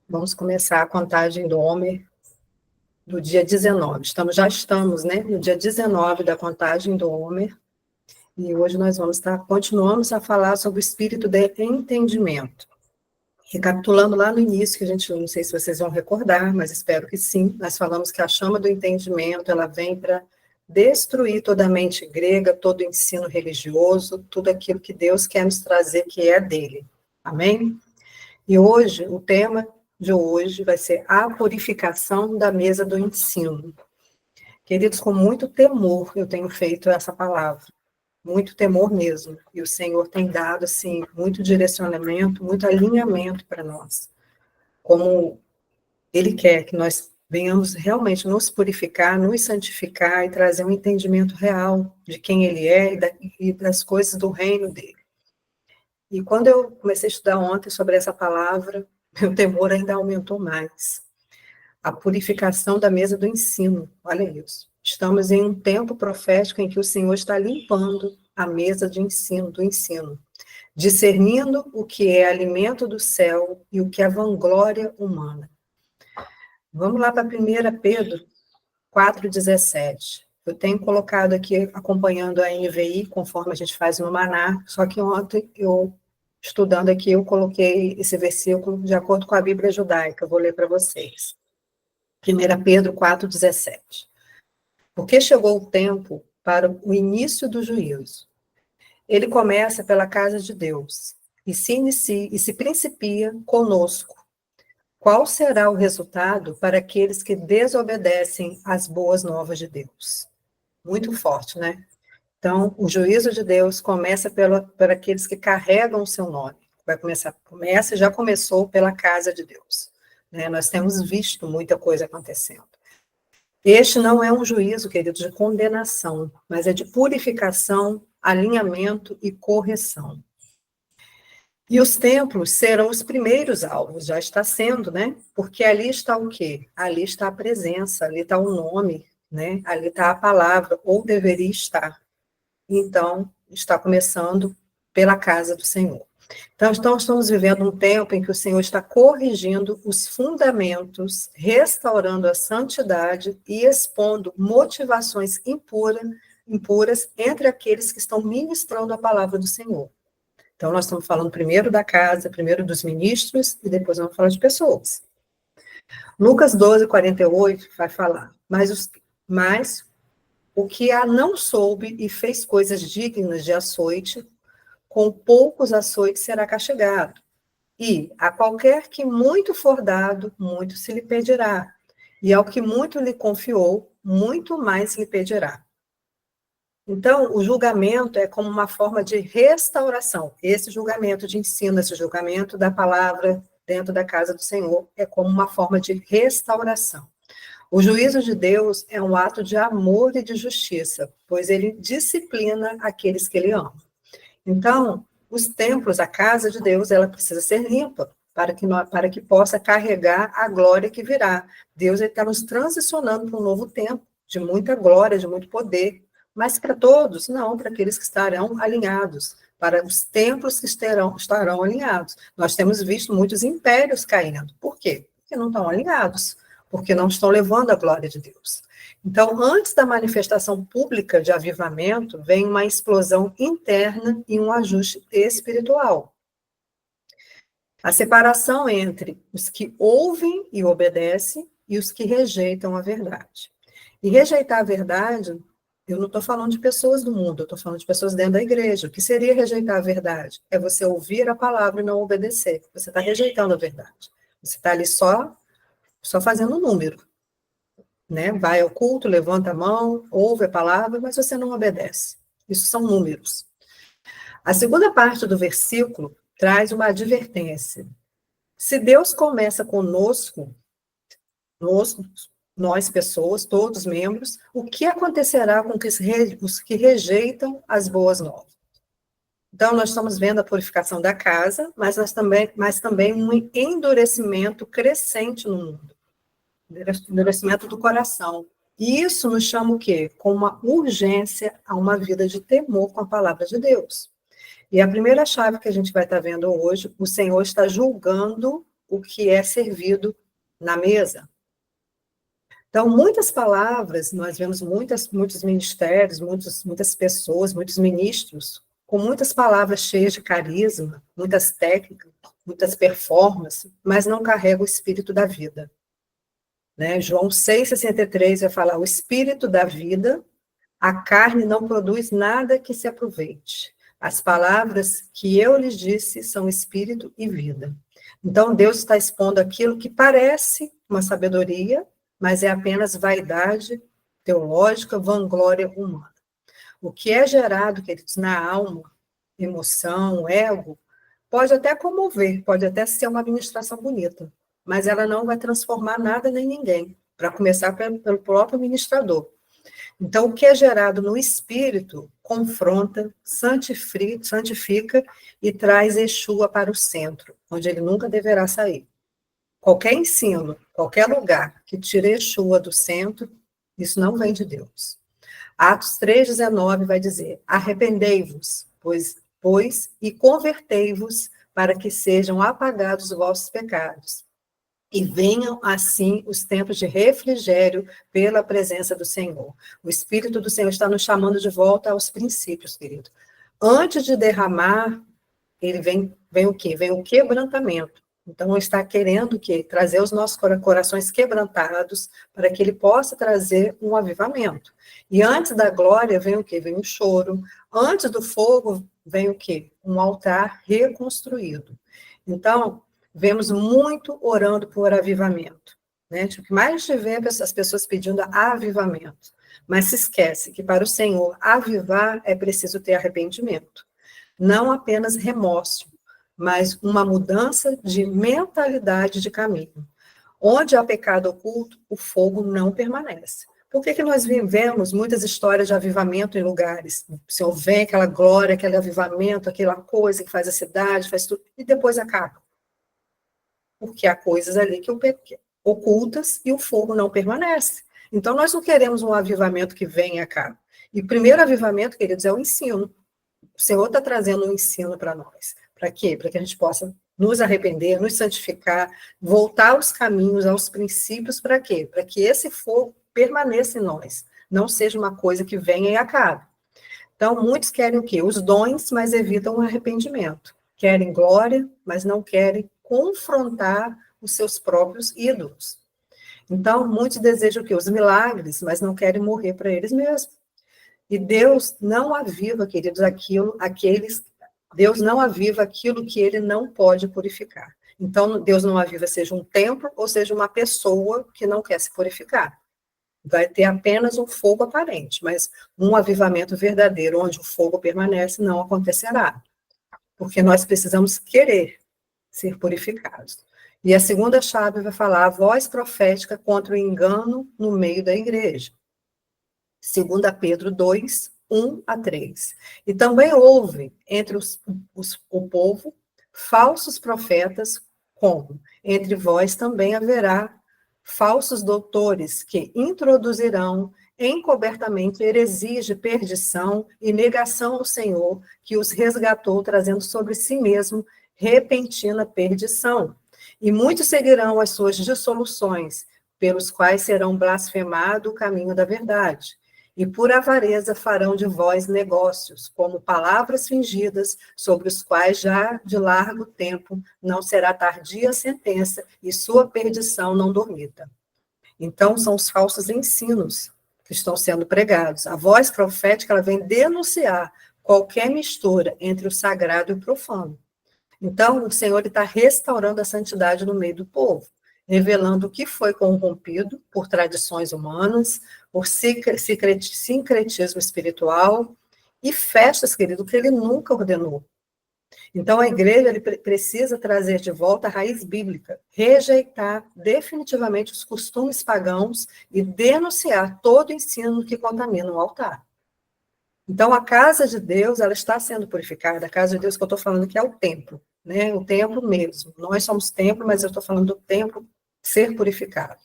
Vamos começar a contagem do Homer do dia 19. Já estamos, né, no dia 19 da contagem do Homer, e hoje nós continuamos a falar sobre o espírito de entendimento. Recapitulando lá no início, que a gente, não sei se vocês vão recordar, mas espero que sim, nós falamos que a chama do entendimento, ela vem para destruir toda a mente grega, todo o ensino religioso, tudo aquilo que Deus quer nos trazer que é dele. Amém? E hoje, o tema de hoje vai ser a purificação da mesa do ensino. Queridos, com muito temor eu tenho feito essa palavra, muito temor mesmo, e o Senhor tem dado, assim, muito direcionamento, muito alinhamento para nós, como Ele quer que nós venhamos realmente nos purificar, nos santificar e trazer um entendimento real de quem Ele é e das coisas do reino dele. E quando eu comecei a estudar ontem sobre essa palavra, meu temor ainda aumentou mais. A purificação da mesa do ensino, olha isso. Estamos em um tempo profético em que o Senhor está limpando a mesa de ensino, do ensino, discernindo o que é alimento do céu e o que é vanglória humana. Vamos lá para 1 Pedro 4,17. Eu tenho colocado aqui, acompanhando a NVI, conforme a gente faz no Maná, só que ontem, estudando aqui, eu coloquei esse versículo de acordo com a Bíblia judaica, eu vou ler para vocês. 1 Pedro 4,17. Porque chegou o tempo para o início do juízo. Ele começa pela casa de Deus e se principia conosco. Qual será o resultado para aqueles que desobedecem às boas novas de Deus? Muito forte, né? Então, o juízo de Deus começa por aqueles que carregam o seu nome. Já começou pela casa de Deus. Né? Nós temos visto muita coisa acontecendo. Este não é um juízo, querido, de condenação, mas é de purificação, alinhamento e correção. E os templos serão os primeiros alvos, já está sendo, né? Porque ali está o quê? Ali está a presença, ali está o nome, né? Ali está a palavra, ou deveria estar. Então, está começando pela casa do Senhor. Então, estamos vivendo um tempo em que o Senhor está corrigindo os fundamentos, restaurando a santidade e expondo motivações impuras entre aqueles que estão ministrando a palavra do Senhor. Então, nós estamos falando primeiro da casa, primeiro dos ministros, e depois vamos falar de pessoas. Lucas 12:48 vai falar, mas o que a não soube e fez coisas dignas de açoite, com poucos açoites será castigado. E a qualquer que muito for dado, muito se lhe pedirá. E ao que muito lhe confiou, muito mais lhe pedirá. Então, o julgamento é como uma forma de restauração. Esse julgamento de ensino, esse julgamento da palavra dentro da casa do Senhor, é como uma forma de restauração. O juízo de Deus é um ato de amor e de justiça, pois ele disciplina aqueles que ele ama. Então, os templos, a casa de Deus, ela precisa ser limpa para que possa carregar a glória que virá. Deus está nos transicionando para um novo tempo, de muita glória, de muito poder. Mas para todos, não, para aqueles que estarão alinhados, para os templos que estarão alinhados. Nós temos visto muitos impérios caindo. Por quê? Porque não estão alinhados, porque não estão levando a glória de Deus. Então, antes da manifestação pública de avivamento, vem uma explosão interna e um ajuste espiritual. A separação entre os que ouvem e obedecem e os que rejeitam a verdade. E rejeitar a verdade, eu não estou falando de pessoas do mundo, eu estou falando de pessoas dentro da igreja. O que seria rejeitar a verdade? É você ouvir a palavra e não obedecer. Você está rejeitando a verdade. Você está ali só fazendo número. Né? Vai ao culto, levanta a mão, ouve a palavra, mas você não obedece. Isso são números. A segunda parte do versículo traz uma advertência. Se Deus começa conosco, nós pessoas, todos membros, o que acontecerá com os que rejeitam as boas novas? Então, nós estamos vendo a purificação da casa, mas também um endurecimento crescente no mundo. Endurecimento do coração. E isso nos chama o quê? Com uma urgência a uma vida de temor com a palavra de Deus. E a primeira chave que a gente vai estar vendo hoje, o Senhor está julgando o que é servido na mesa. Então, muitas palavras, nós vemos muitos ministérios, muitas pessoas, muitos ministros, com muitas palavras cheias de carisma, muitas técnicas, muitas performances, mas não carregam o espírito da vida. Né? João 6,63 vai falar, o espírito da vida, a carne não produz nada que se aproveite. As palavras que eu lhes disse são espírito e vida. Então, Deus está expondo aquilo que parece uma sabedoria, mas é apenas vaidade teológica, vanglória humana. O que é gerado, queridos, na alma, emoção, ego, pode até comover, pode até ser uma administração bonita, mas ela não vai transformar nada nem ninguém, para começar pelo próprio ministrador. Então, o que é gerado no espírito confronta, santifica e traz Yeshua para o centro, onde ele nunca deverá sair. Qualquer ensino, qualquer lugar que tire Yeshua do centro, isso não vem de Deus. Atos 3,19 vai dizer, arrependei-vos, pois e convertei-vos para que sejam apagados os vossos pecados. E venham, assim, os tempos de refrigério pela presença do Senhor. O Espírito do Senhor está nos chamando de volta aos princípios, querido. Antes de derramar, ele vem o quê? Vem o quebrantamento. Então, ele está querendo o quê? Trazer os nossos corações quebrantados para que ele possa trazer um avivamento. E antes da glória vem o quê? Vem o choro. Antes do fogo vem o quê? Um altar reconstruído. Então, vemos muito orando por avivamento. Né? O que mais a gente vê é as pessoas pedindo avivamento. Mas se esquece que para o Senhor avivar é preciso ter arrependimento. Não apenas remorso, mas uma mudança de mentalidade de caminho. Onde há pecado oculto, o fogo não permanece. Por que nós vivemos muitas histórias de avivamento em lugares? O Senhor vem, aquela glória, aquele avivamento, aquela coisa que faz a cidade, faz tudo, e depois acaba. Porque há coisas ali que ocultas e o fogo não permanece. Então, nós não queremos um avivamento que venha e acabe. E o primeiro avivamento, queridos, é o ensino. O Senhor está trazendo um ensino para nós. Para quê? Para que a gente possa nos arrepender, nos santificar, voltar aos caminhos, aos princípios, para quê? Para que esse fogo permaneça em nós, não seja uma coisa que venha e acabe. Então, muitos querem o quê? Os dons, mas evitam o arrependimento. Querem glória, mas não querem confrontar os seus próprios ídolos. Então, muitos desejam o quê? Os milagres, mas não querem morrer para eles mesmos. E Deus não aviva, queridos, Deus não aviva aquilo que ele não pode purificar. Então, Deus não aviva seja um templo ou seja uma pessoa que não quer se purificar. Vai ter apenas um fogo aparente, mas um avivamento verdadeiro, onde o fogo permanece, não acontecerá. Porque nós precisamos querer ser purificados. E a segunda chave vai falar a voz profética contra o engano no meio da igreja. 2 Pedro 2, 1 a 3. E também houve entre o povo falsos profetas, como entre vós também haverá falsos doutores que introduzirão encobertamente heresias de perdição e negação ao Senhor, que os resgatou, trazendo sobre si mesmo repentina perdição. E muitos seguirão as suas dissoluções, pelos quais serão blasfemado o caminho da verdade. E por avareza farão de vós negócios, como palavras fingidas, sobre os quais já de largo tempo não será tardia a sentença, e sua perdição não dormita. Então, são os falsos ensinos que estão sendo pregados. A voz profética, ela vem denunciar qualquer mistura entre o sagrado e o profano. Então, o Senhor está restaurando a santidade no meio do povo, revelando o que foi corrompido por tradições humanas, por sincretismo espiritual e festas, querido, que ele nunca ordenou. Então, a igreja ele precisa trazer de volta a raiz bíblica, rejeitar definitivamente os costumes pagãos e denunciar todo ensino que contamina o altar. Então, a casa de Deus, ela está sendo purificada. A casa de Deus que eu estou falando que é o templo, né? O templo mesmo. Nós somos templo, mas eu estou falando do templo ser purificado.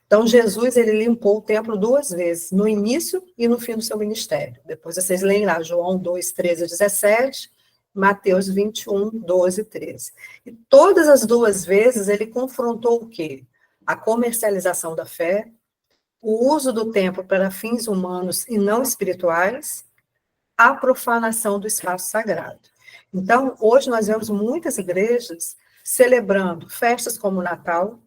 Então, Jesus, ele limpou o templo 2 vezes, no início e no fim do seu ministério. Depois vocês leem lá, João 2, 13 a 17, Mateus 21, 12 e 13. E todas as duas vezes ele confrontou o quê? A comercialização da fé, o uso do tempo para fins humanos e não espirituais, a profanação do espaço sagrado. Então, hoje nós vemos muitas igrejas celebrando festas como o Natal,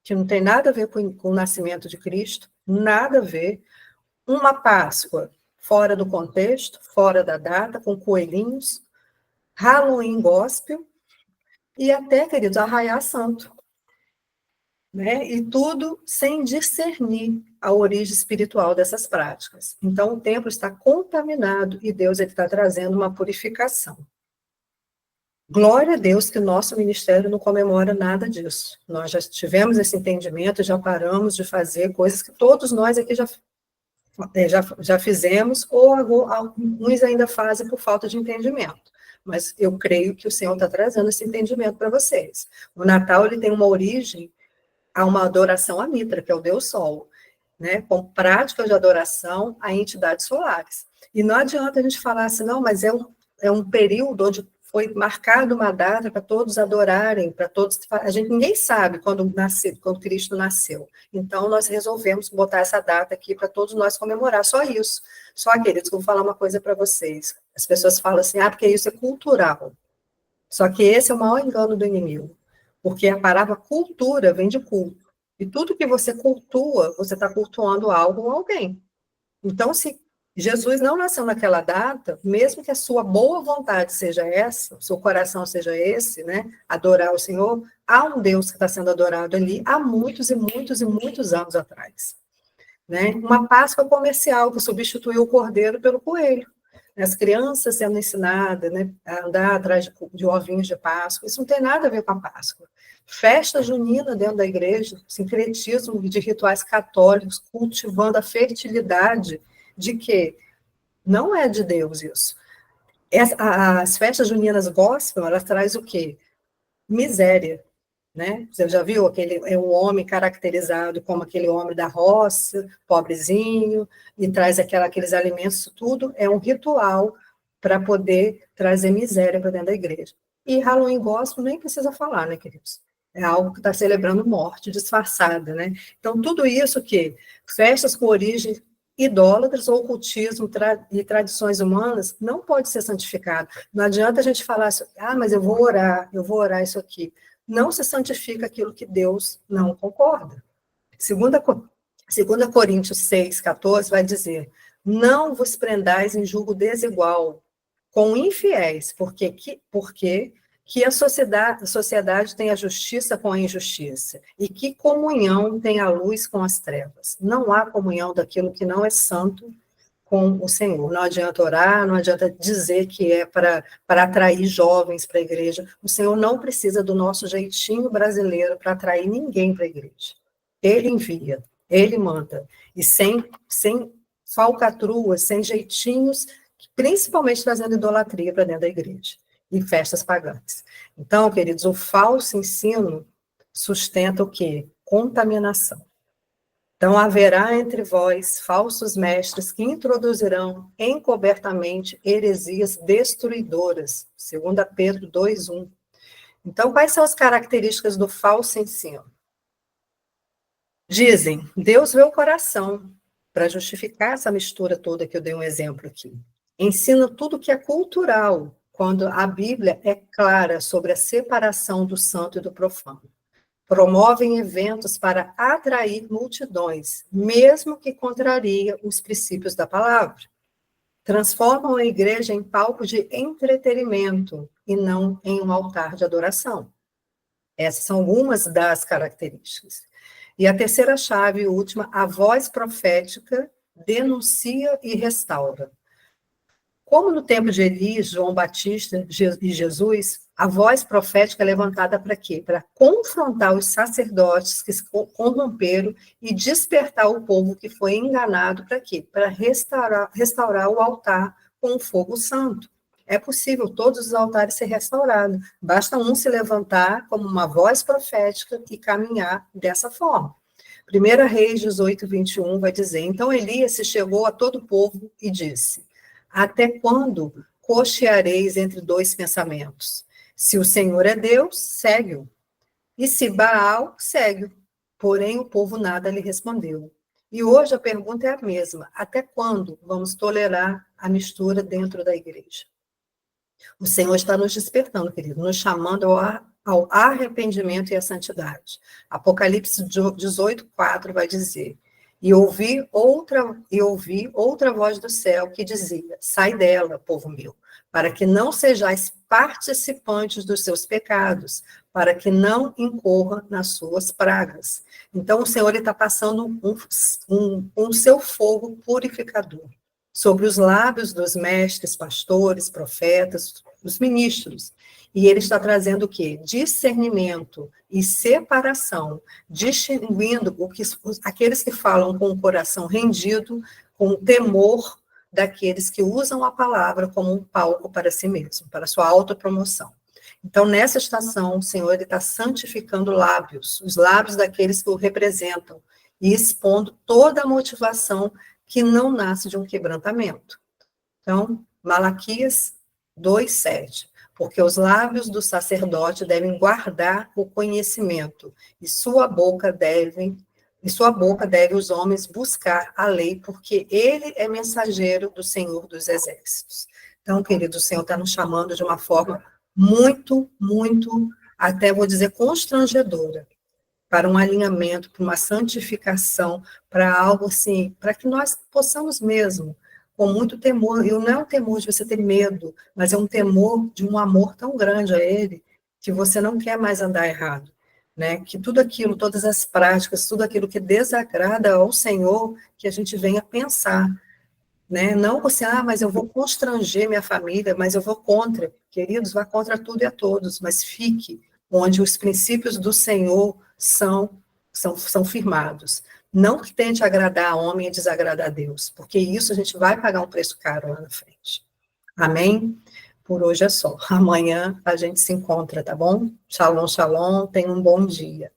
que não tem nada a ver com o nascimento de Cristo, nada a ver, uma Páscoa fora do contexto, fora da data, com coelhinhos, Halloween gospel e até, queridos, Arraiá Santo, né? E tudo sem discernir a origem espiritual dessas práticas. Então, o templo está contaminado e Deus está trazendo uma purificação. Glória a Deus que o nosso ministério não comemora nada disso. Nós já tivemos esse entendimento, já paramos de fazer coisas que todos nós aqui já fizemos, ou alguns ainda fazem por falta de entendimento. Mas eu creio que o Senhor está trazendo esse entendimento para vocês. O Natal ele tem uma origem a uma adoração à Mitra, que é o Deus Sol, né, com práticas de adoração a entidades solares. E não adianta a gente falar assim, não, mas é um período onde foi marcada uma data para todos adorarem, para todos. Ninguém sabe quando Cristo nasceu. Então, nós resolvemos botar essa data aqui para todos nós comemorar, só isso. Só, queridos, que eu vou falar uma coisa para vocês. As pessoas falam assim, porque isso é cultural. Só que esse é o maior engano do inimigo. Porque a palavra cultura vem de culto. E tudo que você cultua, você está cultuando algo ou alguém. Então, se Jesus não nasceu naquela data, mesmo que a sua boa vontade seja essa, o seu coração seja esse, né, adorar o Senhor, há um Deus que está sendo adorado ali há muitos e muitos e muitos anos atrás. Né? Uma Páscoa comercial que substituiu o cordeiro pelo coelho. As crianças sendo ensinadas, né, a andar atrás de ovinhos de Páscoa, isso não tem nada a ver com a Páscoa. Festa junina dentro da igreja, sincretismo de rituais católicos, cultivando a fertilidade de que não é de Deus isso. As festas juninas gospel, elas trazem o quê? Miséria, né? Você já viu é um homem caracterizado como aquele homem da roça, pobrezinho, e traz aqueles alimentos, isso tudo é um ritual para poder trazer miséria para dentro da igreja. E Halloween gospel nem precisa falar, né, queridos? É algo que está celebrando morte disfarçada, né? Então, tudo isso que festas com origem idólatras, ocultismo e tradições humanas não pode ser santificado. Não adianta a gente falar assim, mas eu vou orar isso aqui. Não se santifica aquilo que Deus não concorda. 2 Coríntios 6, 14 vai dizer, não vos prendais em julgo desigual com infiéis, porque a sociedade tem a justiça com a injustiça, e que comunhão tem a luz com as trevas. Não há comunhão daquilo que não é santo com o Senhor. Não adianta orar, não adianta dizer que é para atrair jovens para a igreja. O Senhor não precisa do nosso jeitinho brasileiro para atrair ninguém para a igreja. Ele envia, ele manda. E sem falcatruas, sem jeitinhos, principalmente trazendo idolatria para dentro da igreja e festas pagãs. Então, queridos, o falso ensino sustenta o quê? Contaminação. Então, haverá entre vós falsos mestres que introduzirão encobertamente heresias destruidoras, 2 Pedro 2:1. Então, quais são as características do falso ensino? Dizem, Deus vê o coração, para justificar essa mistura toda que eu dei um exemplo aqui. Ensina tudo que é cultural, quando a Bíblia é clara sobre a separação do santo e do profano. Promovem eventos para atrair multidões, mesmo que contraria os princípios da palavra. Transformam a igreja em palco de entretenimento e não em um altar de adoração. Essas são algumas das características. E a terceira chave e última, a voz profética denuncia e restaura. Como no tempo de Elias, João Batista e Jesus, a voz profética é levantada para quê? Para confrontar os sacerdotes que se corromperam e despertar o povo que foi enganado para quê? Para restaurar o altar com o fogo santo. É possível todos os altares ser restaurados. Basta um se levantar como uma voz profética e caminhar dessa forma. 1 Reis 18, 21 vai dizer, então Elias se chegou a todo o povo e disse, até quando cocheareis entre dois pensamentos. Se o Senhor é Deus, segue-o. E se Baal, segue-o. Porém, o povo nada lhe respondeu. E hoje a pergunta é a mesma. Até quando vamos tolerar a mistura dentro da igreja? O Senhor está nos despertando, querido, nos chamando ao arrependimento e à santidade. Apocalipse 18:4 vai dizer: E ouvi outra voz do céu que dizia: Sai dela, povo meu, para que não sejais participantes dos seus pecados, para que não incorra nas suas pragas. Então, o Senhor está passando um seu fogo purificador sobre os lábios dos mestres, pastores, profetas, dos ministros. E ele está trazendo o quê? Discernimento e separação, distinguindo aqueles que falam com o coração rendido, com o temor daqueles que usam a palavra como um palco para si mesmo, para sua autopromoção. Então, nessa estação, o Senhor está santificando lábios, os lábios daqueles que o representam, e expondo toda a motivação que não nasce de um quebrantamento. Então, Malaquias 2:7, porque os lábios do sacerdote devem guardar o conhecimento, e sua boca deve os homens buscar a lei, porque ele é mensageiro do Senhor dos Exércitos. Então, querido, o Senhor está nos chamando de uma forma muito, muito, até vou dizer, constrangedora, para um alinhamento, para uma santificação, para algo assim, para que nós possamos mesmo, com muito temor, e não é um temor de você ter medo, mas é um temor de um amor tão grande a Ele, que você não quer mais andar errado, né? Que tudo aquilo, todas as práticas, tudo aquilo que desagrada ao Senhor, que a gente venha pensar, né? Não você, mas eu vou constranger minha família, mas eu vou contra. Queridos, vá contra tudo e a todos, mas fique onde os princípios do Senhor são firmados. Não que tente agradar a homem e desagradar a Deus, porque isso a gente vai pagar um preço caro lá na frente. Amém? Por hoje é só. Amanhã a gente se encontra, tá bom? Shalom, shalom. Tenha um bom dia.